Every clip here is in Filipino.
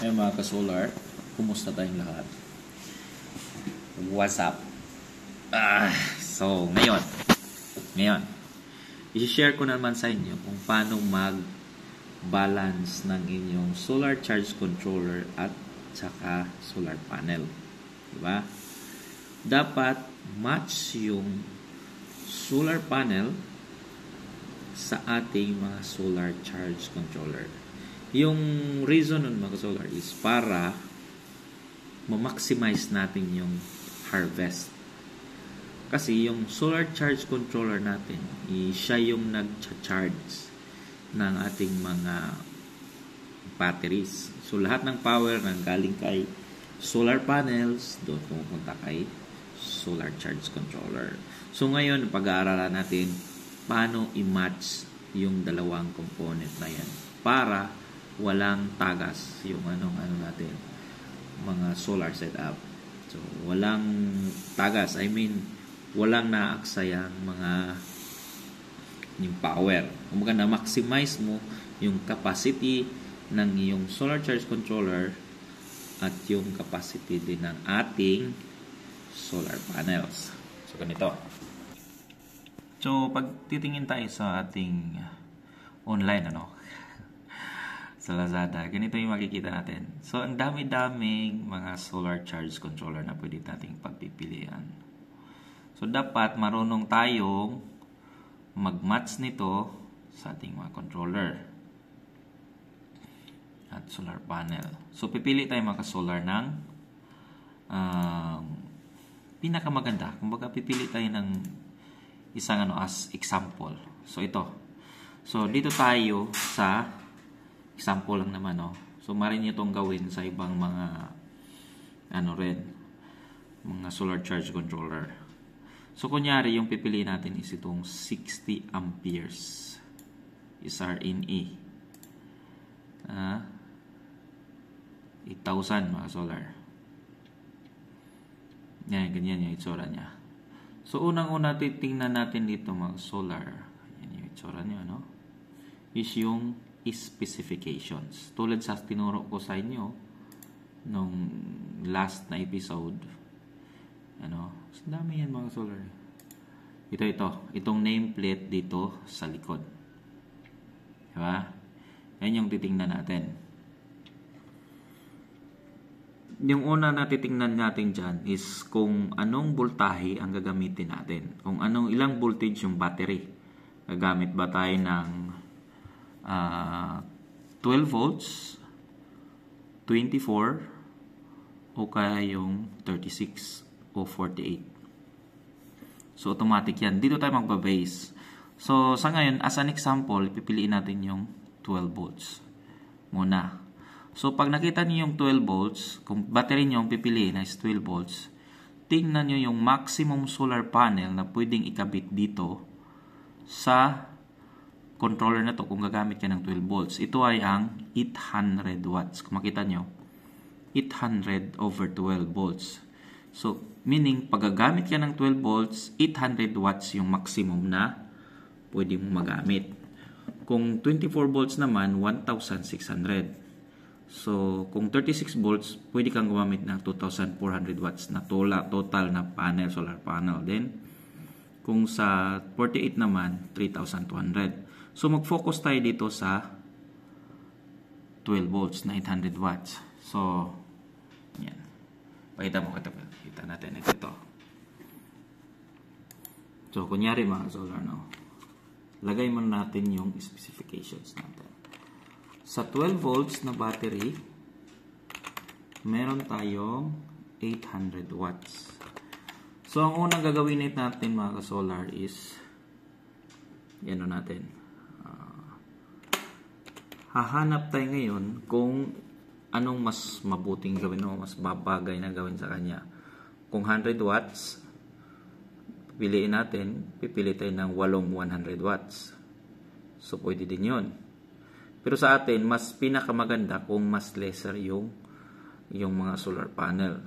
Ayun mga ka-solar, kumusta tayong lahat? What's up? So, ngayon, i-share ko naman sa inyo kung paano mag-balance ng inyong solar charge controller at saka solar panel. Diba? Dapat match yung solar panel sa ating mga solar charge controller. Yung reason nun mga solar is para ma-maximize natin yung harvest. Kasi yung solar charge controller natin, siya yung nag-charge ng ating mga batteries. So lahat ng power nang galing kay solar panels, doon pumupunta kay solar charge controller. So ngayon, pag-aaralan natin paano i-match yung dalawang component na yan para walang tagas yung natin, mga solar setup. So walang tagas, walang naaksayang mga yung power. Kumbaga na-maximize mo yung capacity ng iyong solar charge controller at yung capacity din ng ating solar panels. So ganito. So pag titingin tayo sa ating online sa Lazada, ganito yung makikita natin. So ang dami-daming mga solar charge controller na pwede nating pagpipilian. So dapat marunong tayong mag-match nito sa ating mga controller at solar panel. So pipili tayo mga solar ng pinakamaganda. Kumbaga pipili tayo ng isang as example. So ito. So dito tayo sa example lang naman, So marin niyo itong gawin sa ibang mga mga solar charge controller. So kunyari yung pipiliin natin is itong 60 amperes SRNE. 8,000 mga solar. Yan, ganyan yung itsura niya. So unang-una titingnan natin dito mga solar. Yan yung itsura niya, is yung specifications. Tulad sa tinuro ko sa inyo nung last na episode. So dami yan mga solar. Itong nameplate dito sa likod. Diba? Yan yung titingnan natin. Yung una na titingnan natin dyan is kung anong voltahe ang gagamitin natin. Kung ilang voltage yung battery. Gagamit ba tayo ng 12 volts, 24, o kaya yung 36 o 48. So, automatic yan. Dito tayo magba-base. So, sa ngayon, as an example, pipiliin natin yung 12 volts muna. So, pag nakita niyo yung 12 volts, kung battery niyo ang pipiliin is 12 volts, tingnan niyo yung maximum solar panel na pwedeng ikabit dito sa controller na to kung gagamit ka ng 12 volts. Ito ay ang 800 watts. Kung makita nyo, 800 over 12 volts. So, meaning, pag gagamit ka ng 12 volts, 800 watts yung maximum na pwede mong magamit. Kung 24 volts naman, 1,600. So, kung 36 volts, pwede kang gumamit ng 2,400 watts na total na panel, solar panel. Then, kung sa 48 naman, 3,200. So, mag-focus tayo dito sa 12 volts na 800 watts. So, yan. Pakita mo. Kita natin. Ito. So, kunyari mga solar, lagay mo natin yung specifications natin. Sa 12 volts na battery, meron tayong 800 watts. So, ang unang gagawin natin mga solar is natin. Hahanap tayo ngayon kung anong mas mabuting gawin mas babagay na gawin sa kanya. Kung 100 watts, pipiliin natin, pipili tayo ng 100 watts. So, pwede din yun. Pero sa atin, mas pinakamaganda kung mas lesser yung mga solar panel.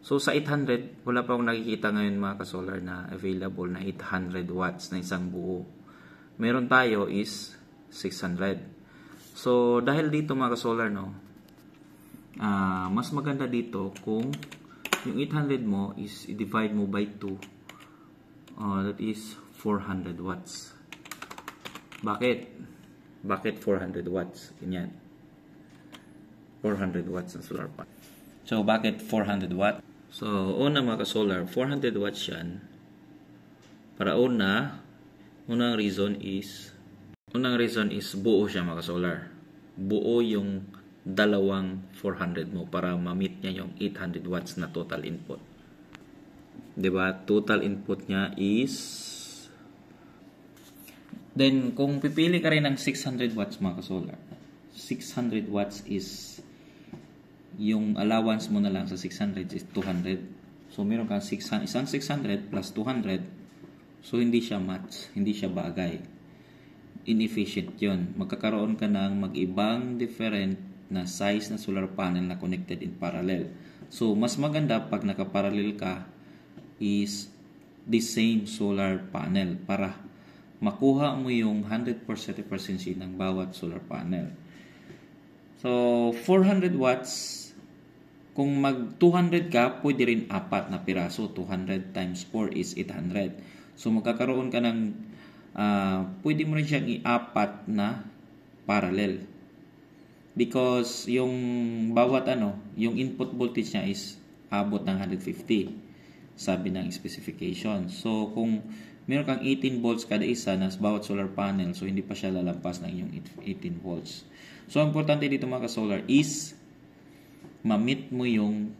So, sa 800, wala pa akong nakikita ngayon mga ka-solar na available na 800 watts na isang buo. Meron tayo is 600. So, dahil dito mga ka-solar, mas maganda dito kung yung 800 mo is i-divide mo by 2. That is 400 watts. Bakit? Bakit 400 watts? Ganyan. 400 watts ang solar panel. So, bakit 400 watts? So, una mga ka-solar, 400 watts yan. Para unang reason is buo siya mga ka-solar. Buo yung dalawang 400 mo para ma-meet niya yung 800 watts na total input. Diba? Total input niya is... Then, kung pipili ka rin ng 600 watts mga ka-solar, 600 watts is yung allowance mo na lang sa 600 is 200. So, meron kang isang 600 plus 200. So, hindi siya match. Hindi siya bagay. Inefficient yun. Magkakaroon ka ng mag-ibang different na size na solar panel na connected in parallel. So, mas maganda pag nakaparallel ka is the same solar panel para makuha mo yung 100% efficiency ng bawat solar panel. So, 400 watts, kung mag 200 ka, pwede rin 4 na piraso. 200 times 4 is 800. So, magkakaroon ka ng, pwede mo rin siyang i-4 na parallel. Because yung bawat yung input voltage niya is abot ng 150. Sabi ng specification. So, kung meron kang 18 volts kada isa na bawat solar panel, so hindi pa siya lalampas ng yung 18 volts. So, ang importante dito mga ka-solar is ma-meet mo yung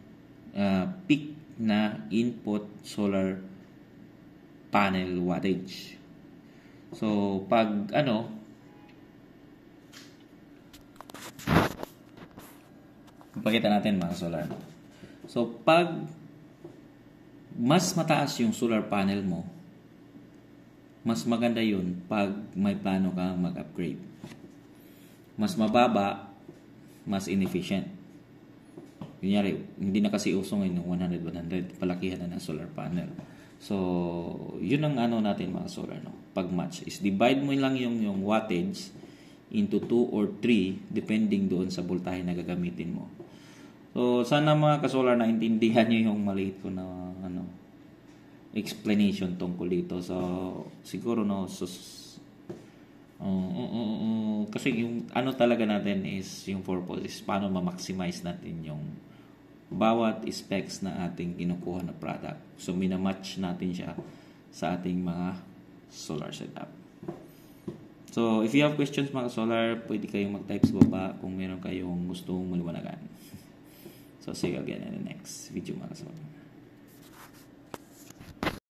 peak na input solar panel wattage. So, pag pakita natin mga solar. So, pag mas mataas yung solar panel mo, mas maganda yun pag may plano kang mag-upgrade. Mas mababa, mas inefficient. Kunyari, hindi na kasi uso ngayon yung 100-100. Palakihan na ng solar panel. So, yun ang natin mga solar. Pag match is divide mo lang yung wattage into 2 or 3 depending doon sa voltahe na gagamitin mo. So, sana mga ka-solar na intindihan nyo yung maliit ko na explanation tungkol dito. So, siguro kasi yung talaga natin is yung purpose is paano ma-maximize natin yung bawat specs na ating kinukuha na product. So, minamatch natin siya sa ating mga solar setup. So, if you have questions mga solar, pwede kayong mag-type sa baba kung meron kayong gustong maliwanagan. So, see you again in the next video mga solar.